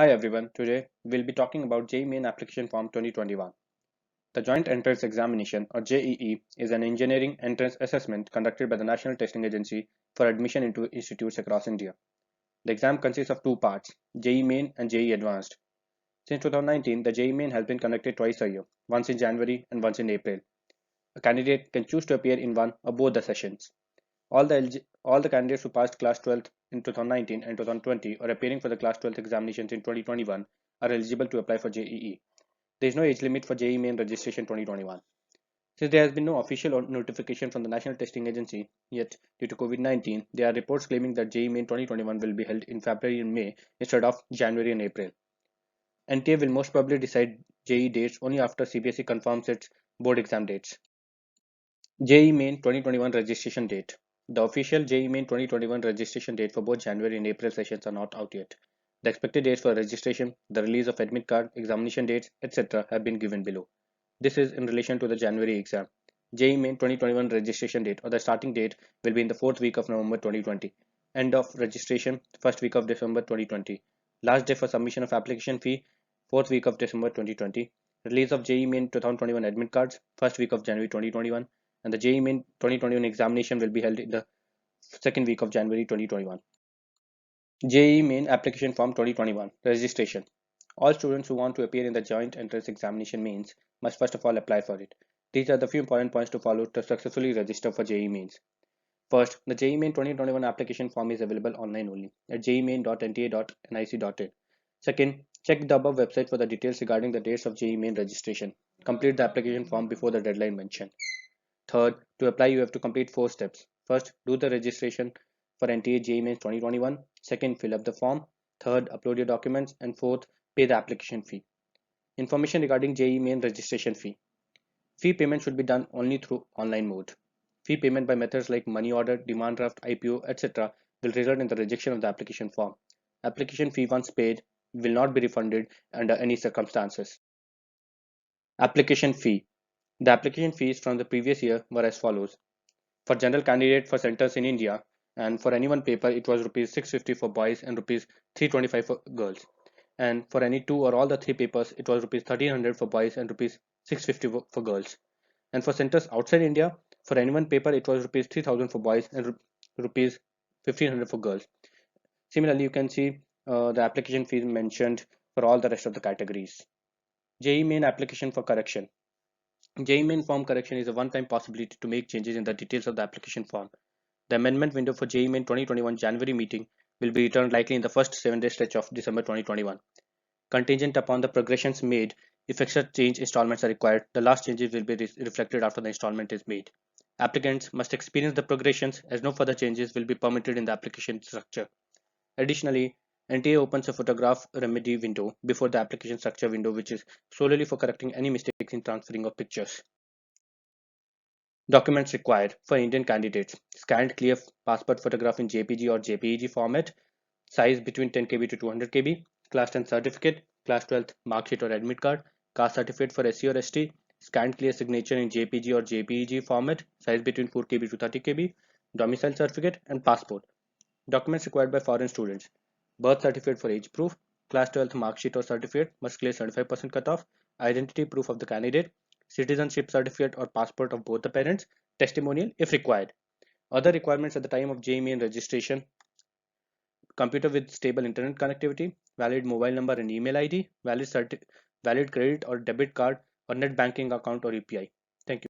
Hi everyone, today we'll be talking about JEE Main Application Form 2021. The Joint Entrance Examination or JEE is an engineering entrance assessment conducted by the National Testing Agency for admission into institutes across India. The exam consists of two parts, JEE Main and JEE Advanced. Since 2019, the JEE Main has been conducted twice a year, once in January and once in April. A candidate can choose to appear in one or both the sessions. All the candidates who passed Class 12th in 2019 and 2020 or appearing for the Class 12th examinations in 2021 are eligible to apply for JEE. There is no age limit for JEE Main registration 2021. Since there has been no official notification from the National Testing Agency yet due to COVID-19, there are reports claiming that JEE Main 2021 will be held in February and May instead of January and April. NTA will most probably decide JEE dates only after CBSE confirms its board exam dates. JEE Main 2021 registration date. The official JEE Main 2021 registration date for both January and April sessions are not out yet. The expected dates for registration, the release of admit card, examination dates, etc. have been given below. This is in relation to the January exam. JEE Main 2021 registration date or the starting date will be in the 4th week of November 2020. End of registration, 1st week of December 2020. Last day for submission of application fee, 4th week of December 2020. Release of JEE Main 2021 admit cards, 1st week of January 2021. And the JEE Main 2021 examination will be held in the 2nd week of January 2021. JEE Main Application Form 2021 Registration. All students who want to appear in the Joint Entrance Examination Mains must first of all apply for it. These are the few important points to follow to successfully register for JEE Mains. First, the JEE Main 2021 application form is available online only at jemain.nta.nic.in. Second, check the above website for the details regarding the dates of JEE Main registration. Complete the application form before the deadline mentioned. Third, to apply you have to complete 4 steps. First, do the registration for NTA JEE Mains 2021. Second, fill up the form. Third, upload your documents. And fourth, pay the application fee. Information regarding JEE Main registration fee. Fee payment should be done only through online mode. Fee payment by methods like money order, demand draft, IPO, etc. will result in the rejection of the application form. Application fee once paid will not be refunded under any circumstances. Application fee. The application fees from the previous year were as follows. For general candidate for centers in India, and for any one paper it was rupees 650 for boys and rupees 325 for girls. And for any two or all the three papers it was rupees 1300 for boys and rupees 650 for girls. And for centers outside India, for any one paper it was rupees 3000 for boys and rupees 1500 for girls. Similarly, you can see the application fees mentioned for all the rest of the categories. JEE Main application for correction. JEE Main form correction is a one-time possibility to make changes in the details of the application form. The amendment window for JEE Main 2021 January meeting will be returned likely in the first 7-day stretch of December 2021. Contingent upon the progressions made, if extra change installments are required, the last changes will be reflected after the installment is made. Applicants must experience the progressions as no further changes will be permitted in the application structure. Additionally, NTA opens a photograph remedy window before the application structure window, which is solely for correcting any mistakes in transferring of pictures. Documents required for Indian candidates: scanned clear passport photograph in JPG or JPEG format, size between 10 KB to 200 KB, class 10 certificate, class 12th mark sheet or admit card, caste certificate for SC or ST, scanned clear signature in JPG or JPEG format, size between 4 KB to 30 KB, domicile certificate, and passport. Documents required by foreign students: birth certificate for age proof, class 12th mark sheet or certificate must clear 75% cutoff, identity proof of the candidate, citizenship certificate or passport of both the parents, testimonial if required. Other requirements at the time of JEE Main registration: computer with stable internet connectivity, valid mobile number and email ID, valid credit or debit card or net banking account or UPI. Thank you.